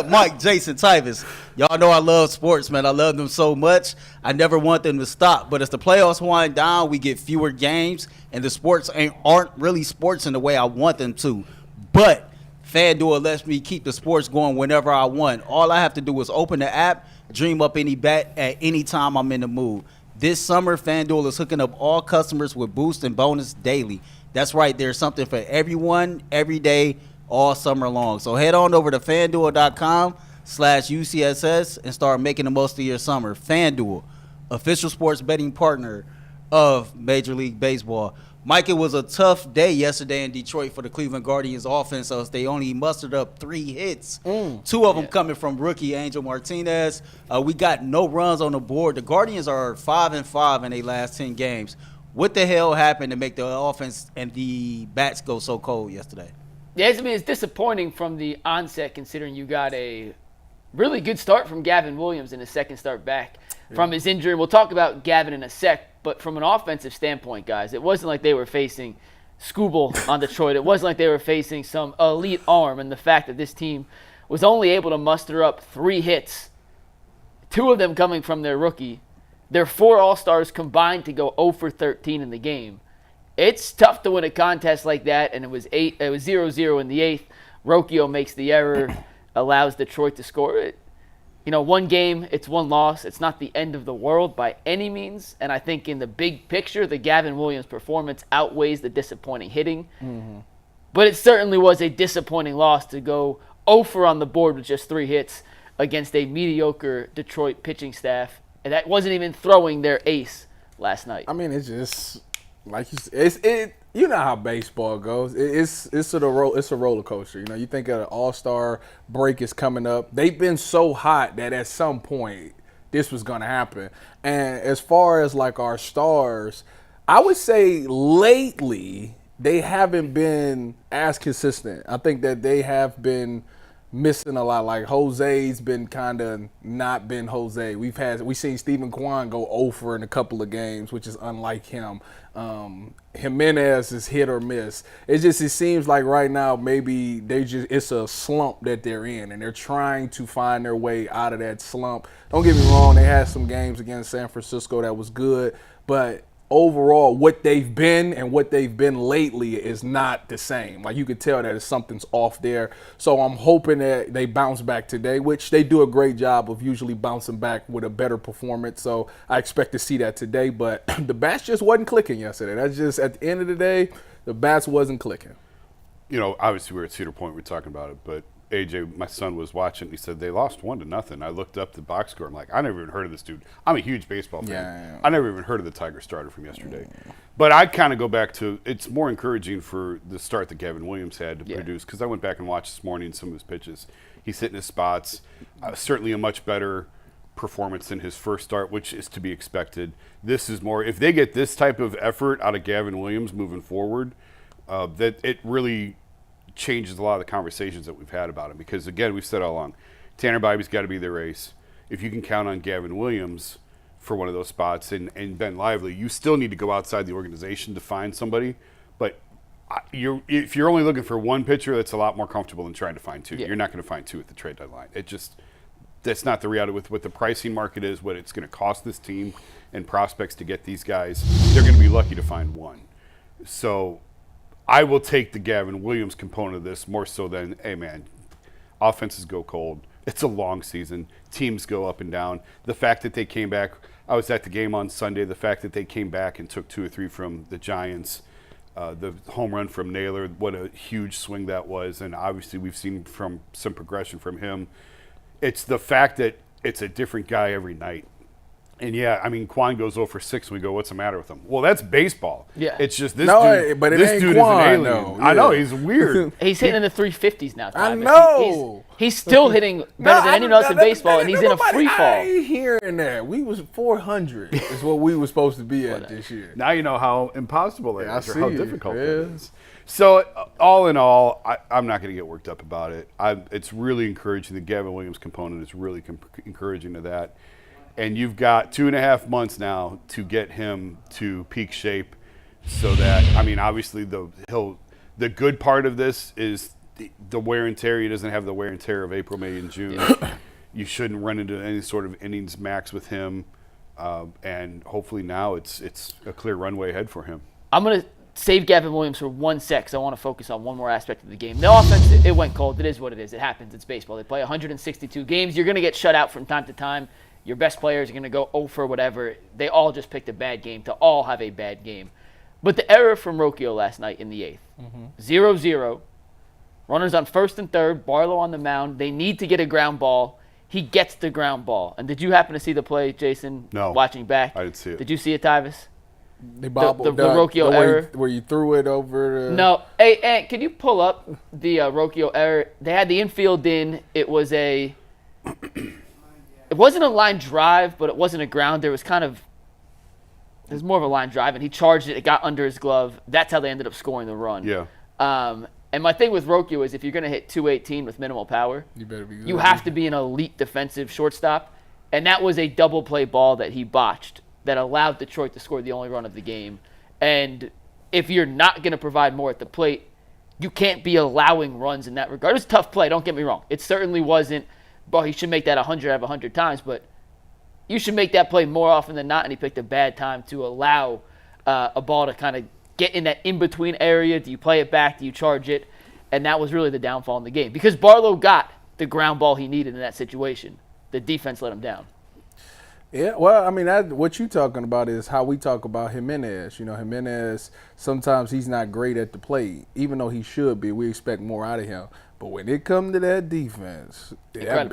Mike, Jason, Tyvis. Y'all know I love sports, man. I love them so much. I never want them to stop. But as the playoffs wind down, we get fewer games, and the sports aren't really sports in the way I want them to. But FanDuel lets me keep the sports going whenever I want. All I have to do is open the app, dream up any bet at any time I'm in the mood. This summer, FanDuel is hooking up all customers with boost and bonus daily. That's right. There's something for everyone, every day, all summer long. So head on over to FanDuel.com/UCSS and start making the most of your summer. FanDuel, official sports betting partner of Major League Baseball. Mike, it was a tough day yesterday in Detroit for the Cleveland Guardians offense, as they only mustered up 3 hits, 2 of them coming from rookie Angel Martinez. We got no runs on the board. The Guardians are 5-5 in their last 10 games. What the hell happened to make the offense and the bats go so cold yesterday? Yeah, I mean, it's disappointing from the onset, considering you got a really good start from Gavin Williams in his second start back from his injury. We'll talk about Gavin in a sec, but from an offensive standpoint, guys, it wasn't like they were facing Skubal on Detroit. It wasn't like they were facing some elite arm, and the fact that this team was only able to muster up 3 hits, 2 of them coming from their rookie, their 4 All-Stars combined to go 0 for 13 in the game. It's tough to win a contest like that, and it was 0-0 in the 8th. Rocchio makes the error, allows Detroit to score it. You know, 1 game, it's 1 loss. It's not the end of the world by any means. And I think in the big picture, the Gavin Williams performance outweighs the disappointing hitting. Mm-hmm. But it certainly was a disappointing loss to go 0 for on the board with just 3 hits against a mediocre Detroit pitching staff. And that wasn't even throwing their ace last night. I mean, it's just like you know how baseball goes. It's a roller coaster. You know, you think an All-Star break is coming up. They've been so hot that at some point this was going to happen. And as far as like our stars, I would say lately they haven't been as consistent. I think that they have been missing a lot. Like Jose's been kind of not been Jose. We've seen Stephen Kwan go 0 for in a couple of games, which is unlike him. Jimenez is hit or miss. It seems like right now maybe it's a slump that they're in, and they're trying to find their way out of that slump. Don't get me wrong, they had some games against San Francisco that was good, but overall, what they've been and what they've been lately is not the same. Like, you could tell that something's off there. So I'm hoping that they bounce back today, which they do a great job of usually bouncing back with a better performance. So I expect to see that today. But the bats just wasn't clicking yesterday. That's just, at the end of the day, the bats wasn't clicking. You know, obviously we were at Cedar Point, we were talking about it, but AJ, my son, was watching. He said they lost 1-0. I looked up the box score. I'm like, I never even heard of this dude. I'm a huge baseball fan. Yeah. I never even heard of the Tiger starter from yesterday. But I kind of go back to, it's more encouraging for the start that Gavin Williams had to produce, because I went back and watched this morning some of his pitches. He's hitting his spots. Certainly a much better performance than his first start, which is to be expected. This is more, if they get this type of effort out of Gavin Williams moving forward, that it really changes a lot of the conversations that we've had about him, because again, we've said all along, Tanner Bibby's got to be their ace. If you can count on Gavin Williams for one of those spots and Ben Lively, you still need to go outside the organization to find somebody. But if you're only looking for one pitcher, that's a lot more comfortable than trying to find 2. You're not going to find 2 at the trade deadline. That's not the reality with what the pricing market is, what it's going to cost this team and prospects to get these guys. They're going to be lucky to find 1. So I will take the Gavin Williams component of this more so than, hey, man, offenses go cold. It's a long season. Teams go up and down. The fact that they came back, I was at the game on Sunday, the fact that they came back and took 2 or 3 from the Giants, the home run from Naylor, what a huge swing that was, and obviously we've seen from some progression from him. It's the fact that it's a different guy every night. And yeah, I mean, Kwan goes 0 for 6, and we go, what's the matter with him? Well, that's baseball. Yeah. It's just this dude. But this dude Kwan, is an alien. No. Yeah. I know, he's weird. He's hitting in the 350s now. I know. He's still hitting better than anyone else in baseball, and he's in a free fall. I ain't hearing that. We was 400 is what we were supposed to be at this year. Now you know how impossible it is, or how difficult it is. So all in all, I'm not going to get worked up about it. It's really encouraging. The Gavin Williams component is really encouraging to that. And you've got 2.5 months now to get him to peak shape, so that, I mean, obviously the good part of this is the wear and tear. He doesn't have the wear and tear of April, May, and June. You shouldn't run into any sort of innings max with him. And hopefully now it's a clear runway ahead for him. I'm going to save Gavin Williams for 1 sec because I want to focus on one more aspect of the game. The offense, it went cold. It is what it is. It happens. It's baseball. They play 162 games. You're going to get shut out from time to time. Your best players are going to go 0 for whatever. They all just picked a bad game to all have a bad game. But the error from Rocchio last night in the 8th, 0-0, runners on first and third, Barlow on the mound. They need to get a ground ball. He gets the ground ball. And did you happen to see the play, Jason? No. Watching back? I didn't see it. Did you see it, Tyvis? The Rocchio error. Where you threw it over. No. Hey, Ant, can you pull up the Rocchio error? They had the infield in. It was it wasn't a line drive, but it wasn't a ground. There was more of a line drive, and he charged it. It got under his glove. That's how they ended up scoring the run. Yeah. And my thing with Rocchio is if you're going to hit 218 with minimal power, You better be good. you have to be an elite defensive shortstop. And that was a double play ball that he botched that allowed Detroit to score the only run of the game. And if you're not going to provide more at the plate, you can't be allowing runs in that regard. It was a tough play, don't get me wrong. It certainly wasn't, he should make that 100 out of 100 times, but you should make that play more often than not, and he picked a bad time to allow a ball to kind of get in that in-between area. Do you play it back? Do you charge it? And that was really the downfall in the game. Because Barlow got the ground ball he needed in that situation. The defense let him down. Yeah, well, I mean, what you're talking about is how we talk about Jimenez. You know, Jimenez, sometimes he's not great at the plate. Even though he should be, we expect more out of him. But when it comes to that defense,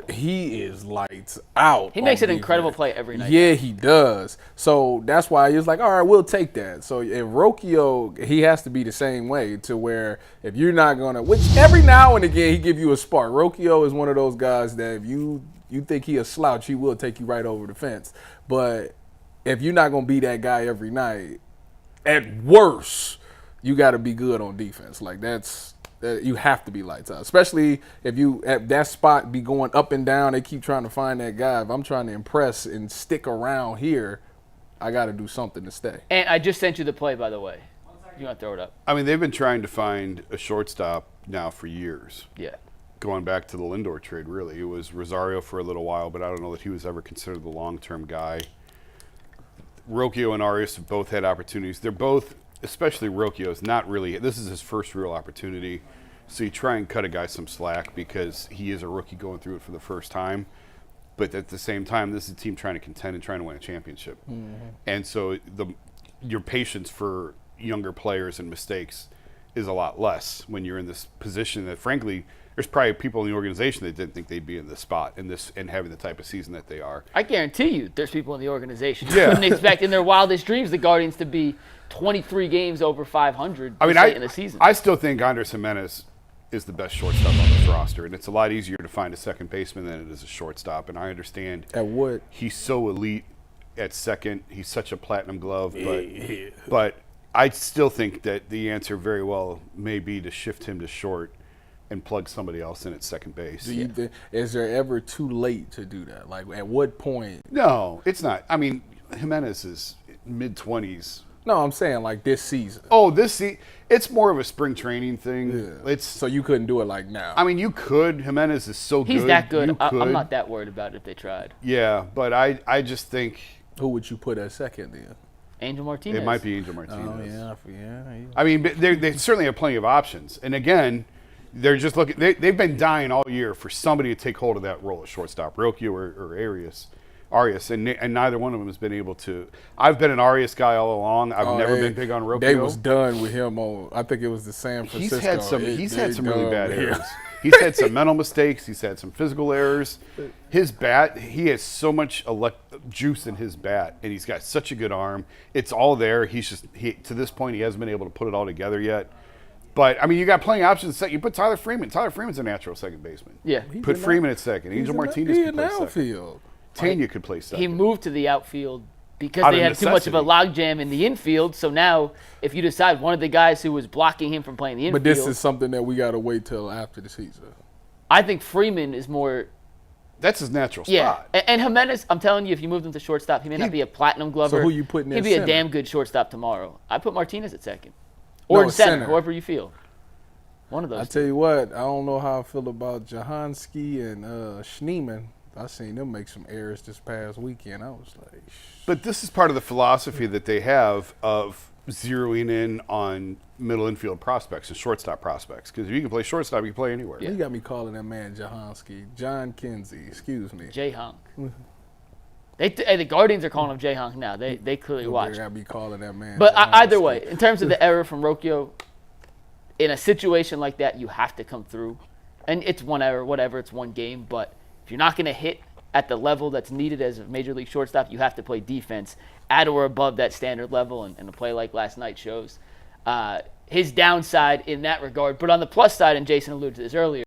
he is lights out. He makes an incredible play every night. Yeah, he does. So that's why he was like, all right, we'll take that. So if Rocchio, he has to be the same way to where if you're not going to, which every now and again he give you a spark. Rocchio is one of those guys that if you think he a slouch, he will take you right over the fence. But if you're not going to be that guy every night, at worst, you got to be good on defense. Like you have to be lights out, especially if you at that spot be going up and down. They keep trying to find that guy. If I'm trying to impress and stick around here, I got to do something to stay. And I just sent you the play, by the way. You want to throw it up? I mean, they've been trying to find a shortstop now for years. Yeah. Going back to the Lindor trade, really. It was Rosario for a little while, but I don't know that he was ever considered the long-term guy. Rocchio and Arias have both had opportunities. They're both, especially Rocchio, is not really – this is his first real opportunity. So you try and cut a guy some slack because he is a rookie going through it for the first time. But at the same time, this is a team trying to contend and trying to win a championship. Mm-hmm. And so your patience for younger players and mistakes is a lot less when you're in this position that, frankly – there's probably people in the organization that didn't think they'd be in this spot and having the type of season that they are. I guarantee you there's people in the organization who Yeah. couldn't expect in their wildest dreams the Guardians to be 23 games over 500 in the season. I still think Andres Jimenez is the best shortstop on this roster, and it's a lot easier to find a second baseman than it is a shortstop. And I understand At what? he's so elite at second. He's such a platinum glove, but I still think that the answer very well may be to shift him to short and plug somebody else in at second base. Is there ever too late to do that? Like, at what point? No, it's not. I mean, Jimenez is mid-20s. No, I'm saying like this season. Oh, it's more of a spring training thing. Yeah. So you couldn't do it like now. I mean, you could. Jimenez is so good. He's that good. You I'm could. not that worried about it if they tried. Yeah, but I just think Who would you put at second then? Angel Martinez. it might be Angel Martinez. Oh, yeah. I mean, they certainly have plenty of options. And again, they're just looking. They've been dying all year for somebody to take hold of that role at shortstop, Rocchio or Arias, and neither one of them has been able to. I've been an Arias guy all along. I've never been big on Rocchio. They was done with him on. I think it was the San Francisco. He's had some really bad errors. He's had some mental mistakes. He's had some physical errors. His bat, he has so much juice in his bat, and he's got such a good arm. It's all there. To this point, he hasn't been able to put it all together yet. But, I mean, you got plenty of options. You put Tyler Freeman. Tyler Freeman's a natural second baseman. Yeah. Put Freeman at second. Angel Martinez could play second. Outfield. Tanya could play second. He moved to the outfield because Out they of had too much of a necessity. logjam in the infield. So now, if you decide one of the guys who was blocking him from playing the infield. But this is something that we got to wait till after the season. I think Freeman is more. That's his natural Yeah. spot. And Jimenez, I'm telling you, if you moved him to shortstop, he may not be a platinum glover. So who you putting in He'd be center? a damn good shortstop tomorrow. I put Martinez at second. Or in center, whoever you feel. One of those. I tell you what, I don't know how I feel about Jahanski and Schneeman. I seen them make some errors this past weekend. I was like, But this is part of the philosophy that they have of zeroing in on middle infield prospects and shortstop prospects. Because if you can play shortstop, you can play anywhere. you got me calling that man Jahanski. John Kinsey, excuse me. Jay-Hunk. The Guardians are calling him Jay-Hunk now. They clearly watch. They got me calling that man. But Jahanski. either way, in terms of the error from Rocchio, in a situation like that, you have to come through. And it's one error, whatever, it's one game. But if you're not going to hit at the level that's needed as a major league shortstop, you have to play defense at or above that standard level. And a play like last night shows his downside in that regard. But on the plus side, and Jason alluded to this earlier,